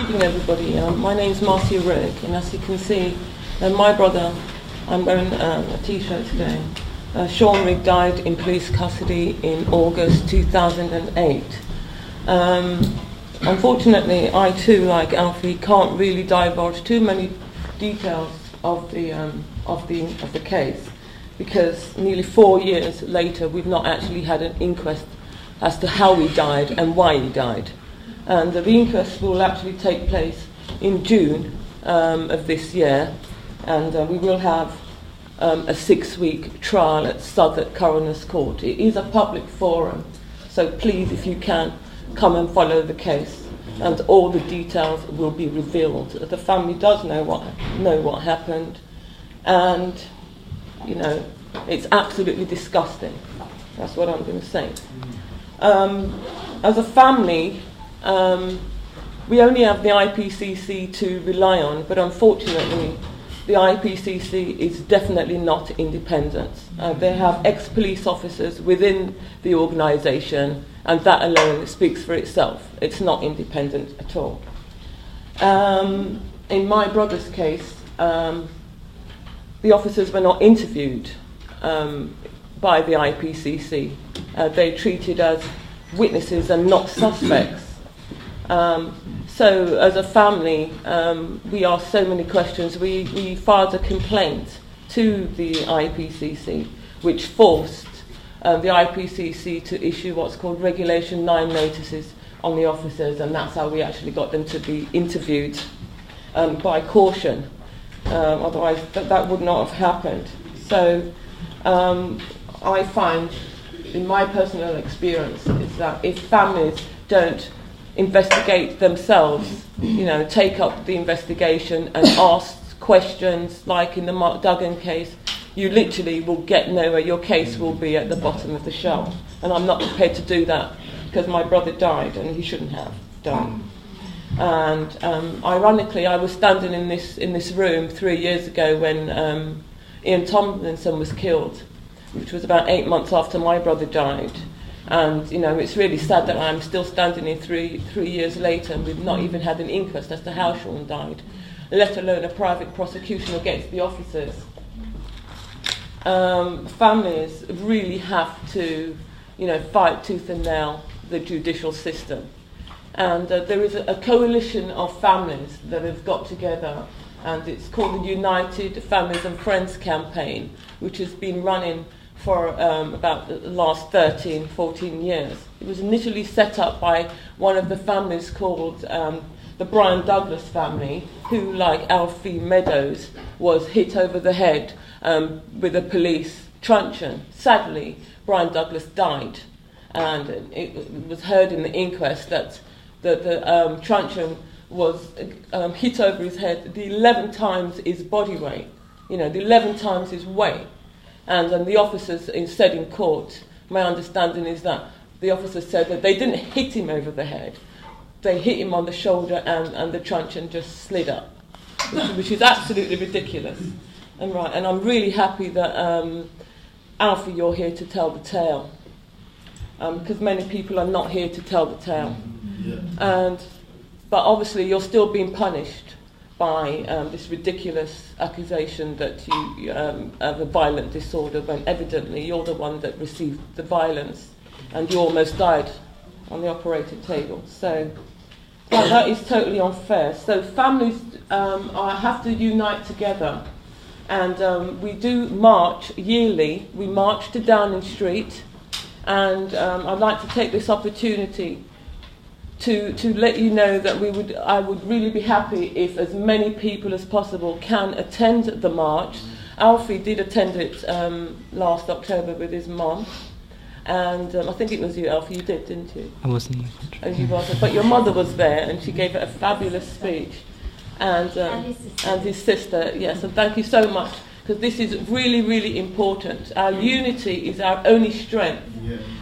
Evening, everybody. My name's Marcia Rigg, and as you can see, my brother, I'm wearing a T-shirt today. Sean Rigg died in police custody in August 2008. Unfortunately, I too, like Alfie, can't really divulge too many details of the case, because nearly 4 years later, we've not actually had an inquest as to how he died and why he died. And the inquest will actually take place in June of this year, and we will have a 6-week trial at Southwark Coroner's Court. It is a public forum, so please, if you can, come and follow the case, and all the details will be revealed. The family does know what happened, and it's absolutely disgusting. That's what I'm going to say. As a family, we only have the IPCC to rely on, but unfortunately the IPCC is definitely not independent. They have ex-police officers within the organisation, and that alone speaks for itself. It's not independent at all. In my brother's case, the officers were not interviewed by the IPCC. They're treated as witnesses and not suspects. So as a family, we asked so many questions. We filed a complaint to the IPCC, which forced the IPCC to issue what's called Regulation 9 notices on the officers, and that's how we actually got them to be interviewed by caution. Otherwise, that would not have happened. So I find, in my personal experience, is that if families don't investigate themselves, take up the investigation and ask questions, like in the Mark Duggan case, you literally will get nowhere. Your case will be at the bottom of the shelf. And I'm not prepared to do that, because my brother died and he shouldn't have died. And ironically, I was standing in this room 3 years ago when Ian Tomlinson was killed, which was about 8 months after my brother died. And it's really sad that I'm still standing here three years later, and we've not even had an inquest as to how Sean died, let alone a private prosecution against the officers. Families really have to, fight tooth and nail the judicial system. And there is a coalition of families that have got together, and it's called the United Families and Friends Campaign, which has been running for about the last 13, 14 years. It was initially set up by one of the families called the Brian Douglas family, who, like Alfie Meadows, was hit over the head with a police truncheon. Sadly, Brian Douglas died, and it was heard in the inquest that the truncheon was hit over his head the 11 times his body weight, the 11 times his weight. And the officers said in court, my understanding is that the officers said that they didn't hit him over the head. They hit him on the shoulder, and the truncheon just slid up, which is absolutely ridiculous. And I'm really happy that, Alfie, you're here to tell the tale, because many people are not here to tell the tale. Yeah. But obviously you're still being punished by this ridiculous accusation that you have a violent disorder, when evidently you're the one that received the violence, and you almost died on the operating table. So that is totally unfair. So families have to unite together, and we do march yearly. We march to Downing Street, and I'd like to take this opportunity to let you know that I would really be happy if as many people as possible can attend the march. Alfie did attend it last October with his mom, and I think it was you, Alfie, you did, didn't you? I wasn't. Oh, you wasn't, but your mother was there, and she gave a fabulous speech, and his sister, yes, and thank you so much, because this is really, really important. Our unity is our only strength,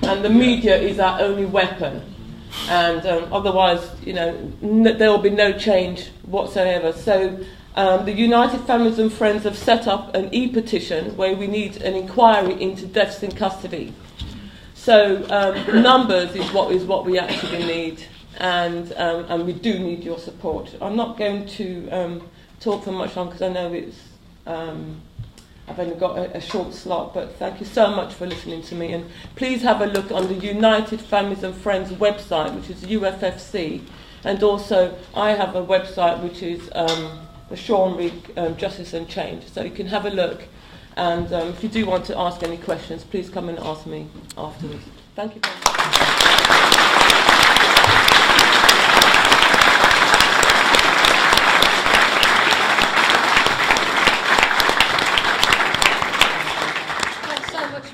and the media is our only weapon. And otherwise, there will be no change whatsoever. So the United Families and Friends have set up an e-petition where we need an inquiry into deaths in custody. So numbers is what we actually need, and we do need your support. I'm not going to talk for much longer because I know it's I've only got a short slot, but thank you so much for listening to me, and please have a look on the United Families and Friends website, which is UFFC, and also I have a website which is the Sean Rigg Justice and Change, so you can have a look, and if you do want to ask any questions, please come and ask me afterwards. Thank you very much.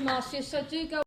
Marcia, so do go